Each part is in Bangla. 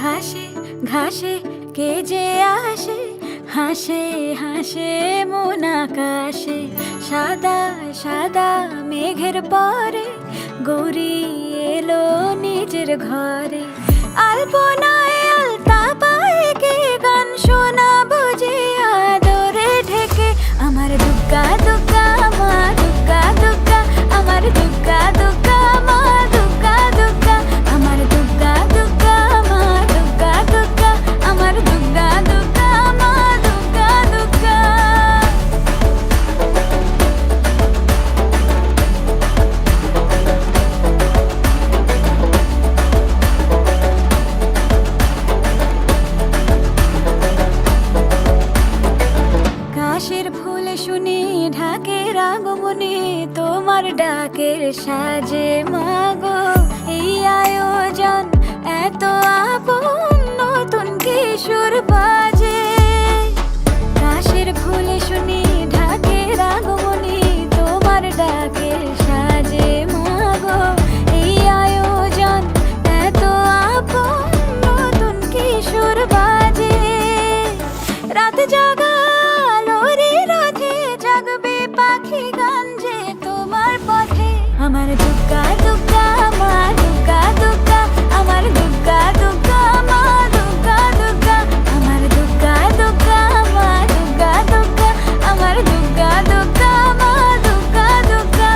ঘাসে ঘাসে কে যে আসে, হাসে হাসে মন আকাশে। সাদা সাদা মেঘের পরে গৌরী এলো নিজের ঘরে। আলপনায় আলতা পায়ে কে গান শোনাবো যে আদরে ঢেকে। আমার দুগ্গা দুগ্গা মা দুগ্গা দুগ্গা, আমার দুগ্গা দুগ্গা মা দুগ্গা দুগ্গা, আমার দুগ্গা দুগ্গা মা দুগ্গা দুগ্গা, আমার দুগ্গা দুগ্গা মা দুগ্গা দুগ্গা। কাশের ফুল শুনি ঢাকের আগমনে, তোমার ডাকের সাজে মাগো এই আয়োজন এত আপন, নতুন কিশোর বাজে। কাশের ফুল শুনি ঢাকের আগমনে, তোমার ডাকের সাজে মাগো এই আয়োজন এত আপন, নতুন কিশোর বাজে। রাত জাগা আলোরে রথে জাগবে পাখি গান যে তোমার পথে। আমার দুগ্গা দুগ্গা মা দুগ্গা দুগ্গা, আমার দুগ্গা দুগ্গা মা দুগ্গা দুগ্গা, আমার দুগ্গা দুগ্গা মা দুগ্গা দুগ্গা, আমার দুগ্গা দুগ্গা মা দুগ্গা দুগ্গা।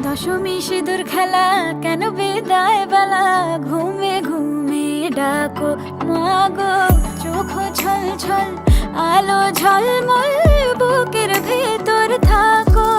দশমী সিঁদুর খেলা কেন বিদায় বেলা, ঘুমে ঘুমে ডাকো মাগো। চোখ ছল ছল আলো ঝলমল বুকের ভেতর থাকো।